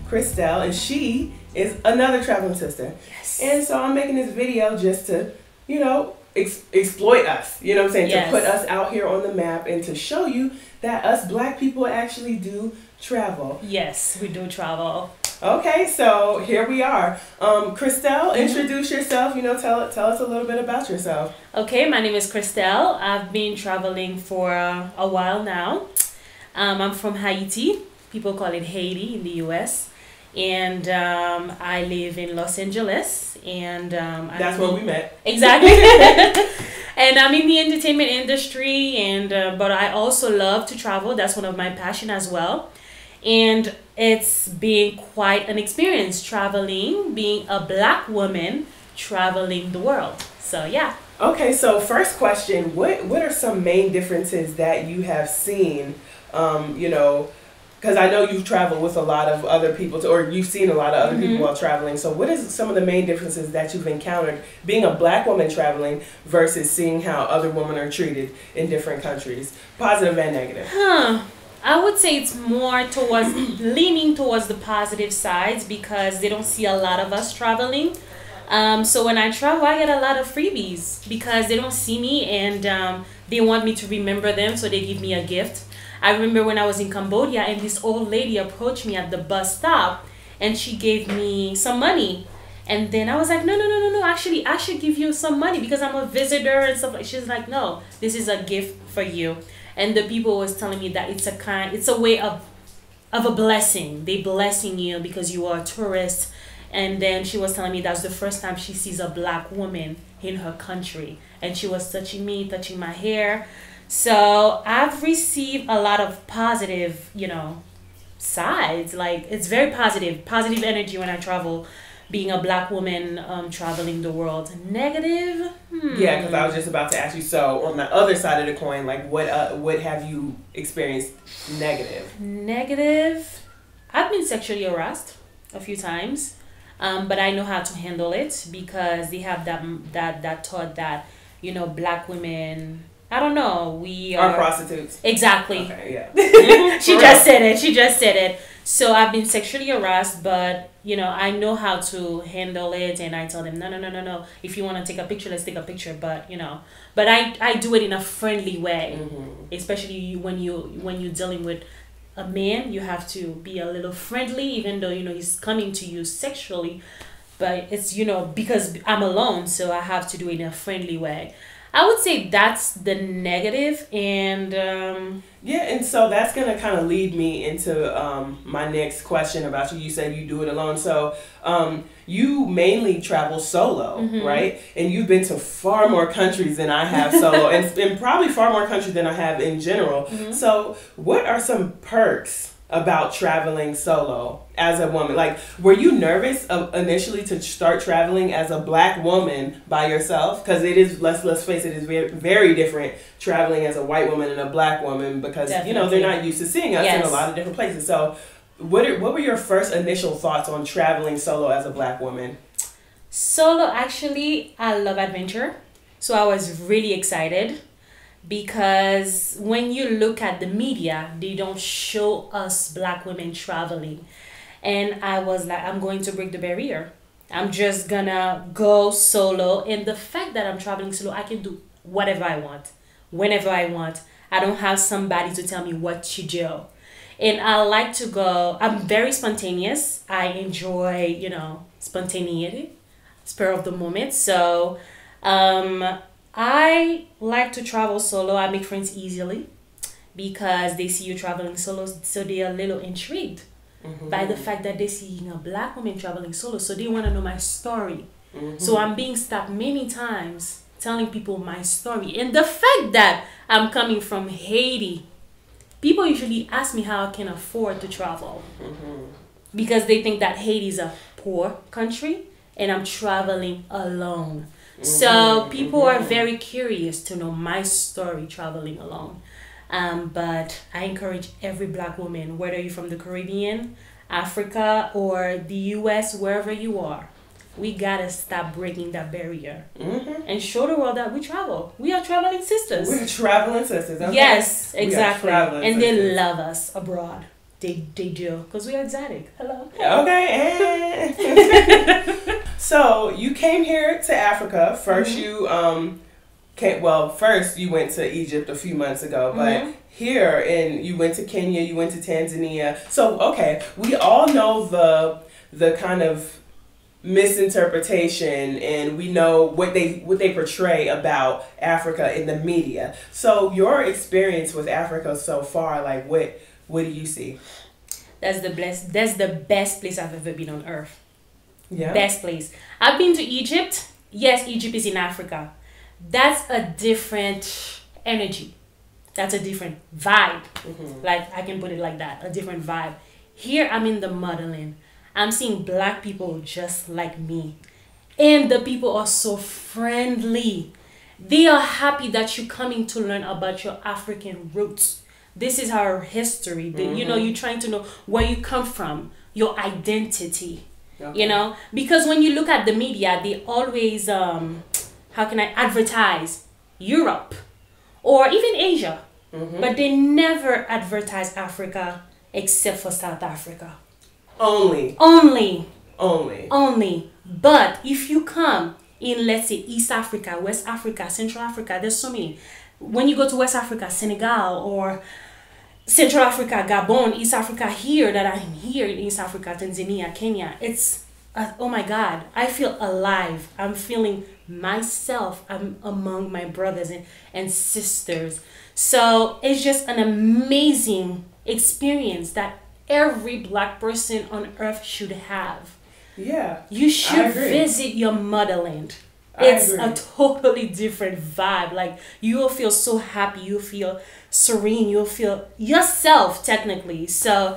Krystel, and she is another traveling sister. Yes. And so I'm making this video just to, exploit us. You know what I'm saying? Yes. To put us out here on the map and to show you that us black people actually do travel. Yes, we do travel. Okay, so here we are. Krystel, introduce yourself. Tell us a little bit about yourself. Okay, my name is Krystel. I've been traveling for a while now. I'm from Haiti. People call it Haiti in the U.S. And I live in Los Angeles. And that's where we met. Exactly. And I'm in the entertainment industry. And but I also love to travel. That's one of my passion as well. And it's been quite an experience traveling, being a black woman traveling the world. So yeah. Okay, so first question, what are some main differences that you have seen, because I know you've traveled with a lot of other people, or you've seen a lot of other people while traveling. So what is some of the main differences that you've encountered being a black woman traveling versus seeing how other women are treated in different countries, positive and negative? I would say it's more towards leaning towards the positive sides because they don't see a lot of us traveling. So when I travel, I get a lot of freebies because they don't see me and they want me to remember them, so they give me a gift. I remember when I was in Cambodia and this old lady approached me at the bus stop and she gave me some money. And then I was like, no, actually, I should give you some money because I'm a visitor and stuff. She's like, no, this is a gift for you. And the people was telling me that it's a way of a blessing. They blessing you because you are a tourist. And then she was telling me that's the first time she sees a black woman in her country. And she was touching me, touching my hair. So I've received a lot of positive, sides. Like it's very positive energy when I travel. Being a black woman traveling the world. Negative? Yeah, because I was just about to ask you. So on the other side of the coin, like what have you experienced negative? Negative? I've been sexually harassed a few times, but I know how to handle it because they have that thought that black women. I don't know. We are prostitutes. Exactly. Okay, yeah. She just said it. So I've been sexually harassed, but I know how to handle it, and I tell them no. If you want to take a picture, let's take a picture. But but I do it in a friendly way, especially when you're dealing with a man. You have to be a little friendly, even though he's coming to you sexually. But it's because I'm alone, so I have to do it in a friendly way. I would say that's the negative, and and so that's gonna kind of lead me into my next question about you. You said you do it alone, so you mainly travel solo, right? And you've been to far more countries than I have solo, and probably far more countries than I have in general. So, what are some perks about traveling solo as a woman? Like, were you nervous initially to start traveling as a black woman by yourself? Because it is, let's face it, is very, very different traveling as a white woman and a black woman because they're not used to seeing us in a lot of different places. So what were your first initial thoughts on traveling solo as a black woman? Solo, actually, I love adventure, so I was really excited. Because when you look at the media, they don't show us black women traveling. And I was like, I'm going to break the barrier. I'm just gonna go solo. And the fact that I'm traveling solo, I can do whatever I want, whenever I want. I don't have somebody to tell me what to do. And I like to go, I'm very spontaneous. I enjoy, spontaneity, spur of the moment. So, I like to travel solo. I make friends easily because they see you traveling solo, so they are a little intrigued by the fact that they see a black woman traveling solo, so they want to know my story. So I'm being stopped many times telling people my story, and the fact that I'm coming from Haiti, people usually ask me how I can afford to travel because they think that Haiti is a poor country and I'm traveling alone. So people are very curious to know my story traveling alone. But I encourage every black woman, whether you're from the Caribbean, Africa, or the US, wherever you are, we gotta stop breaking that barrier and show the world that we travel. We are traveling sisters. We're traveling sisters. Okay? Yes, exactly. And sisters. they love us abroad. They do, because we are exotic. Hello. Okay. So you came here to Africa. First first you went to Egypt a few months ago, but here you went to Kenya, you went to Tanzania. So okay, we all know the kind of misinterpretation, and we know what they portray about Africa in the media. So your experience with Africa so far, like what do you see? That's the best place I've ever been on earth. Yeah. Best place. I've been to Egypt. Yes, Egypt is in Africa. That's a different energy. That's a different vibe. Like, I can put it like that. A different vibe. Here, I'm in the motherland. I'm seeing black people just like me. And the people are so friendly. They are happy that you're coming to learn about your African roots. This is our history. You know, you're trying to know where you come from, your identity. Okay. You know, because when you look at the media, they always, advertise Europe or even Asia. But they never advertise Africa except for South Africa. Only. But if you come in, let's say, East Africa, West Africa, Central Africa, there's so many. When you go to West Africa, Senegal, or Central Africa, Gabon, East Africa, here that I'm here in East Africa, Tanzania, Kenya, it's, oh my God, I feel alive. I'm feeling myself. I'm among my brothers and sisters. So it's just an amazing experience that every black person on earth should have. Yeah. You should visit your motherland. It's a totally different vibe. Like, you will feel so happy. You'll feel serene. You'll feel yourself, technically. So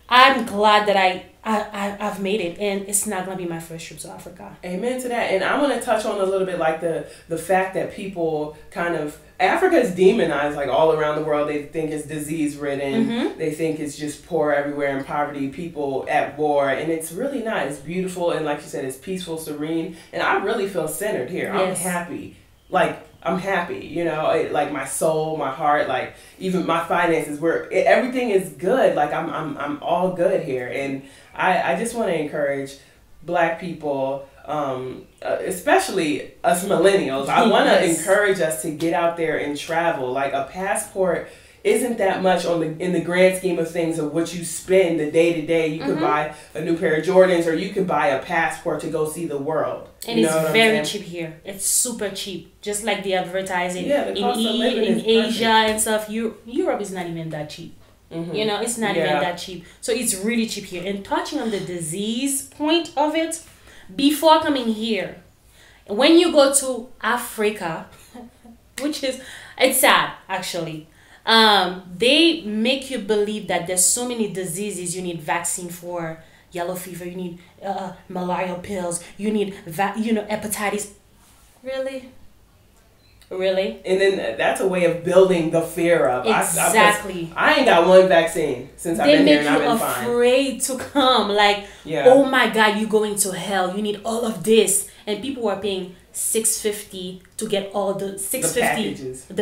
I'm glad that I've made it, and it's not going to be my first trip to Africa. Amen to that. And I want to touch on a little bit like the fact that people kind of, Africa is demonized like all around the world. They think it's disease ridden. They think it's just poor everywhere and poverty, people at war, and it's really not. It's beautiful, and like you said, it's peaceful, serene, and I really feel centered here. Yes. I'm happy. I'm happy, you know, like my soul, my heart, like even my finances, everything is good. Like I'm all good here. And I just want to encourage black people, especially us millennials. I want to encourage us to get out there and travel. Like, a passport isn't that much in the grand scheme of things of what you spend the day to day. You could buy a new pair of Jordans, or you could buy a passport to go see the world. And it's very cheap here. It's super cheap. Just like the advertising in Asia and stuff. Europe is not even that cheap. You know, it's not even that cheap. So it's really cheap here. And touching on the disease point of it, before coming here, when you go to Africa, it's sad actually. They make you believe that there's so many diseases you need vaccine for. Yellow fever, you need malaria pills, you need hepatitis. Really? And then that's a way of building the fear up. Exactly. I ain't got one vaccine since I've been here, and I've been fine. They make you afraid to come. Like, oh my God, you're going to hell. You need all of this, and people are paying $650 to get all the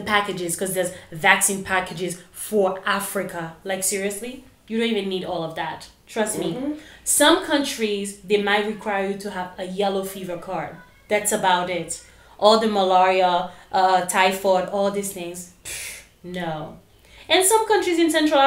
packages, because there's vaccine packages for Africa. Like, seriously, you don't even need all of that. Trust me. Some countries, they might require you to have a yellow fever card. That's about it. All the malaria, typhoid, all these things, no. And some countries in Central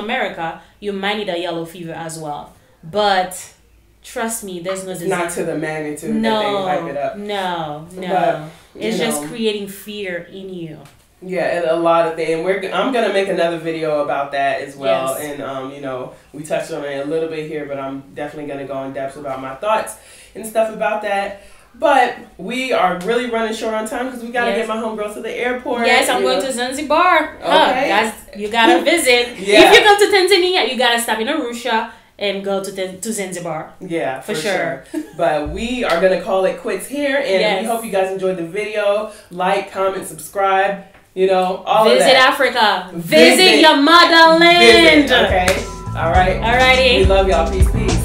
America, you might need a yellow fever as well. But trust me, there's no disease. Not to the magnitude that they hype it up. No. But, it's just creating fear in you. Yeah, and a lot of things. I'm gonna make another video about that as well. Yes. And we touched on it a little bit here, but I'm definitely gonna go in depth about my thoughts and stuff about that. But we are really running short on time because we gotta get my homegirl to the airport. Yes, I'm going to Zanzibar. Okay, guys, you gotta visit. If you come to Tanzania, you gotta stop in Arusha and go to Zanzibar. Yeah, for sure. But we are gonna call it quits here, and we hope you guys enjoyed the video. Like, comment, subscribe. All of that. Visit Africa. Visit your motherland. Okay. All right. Alrighty. We love y'all. Peace, peace.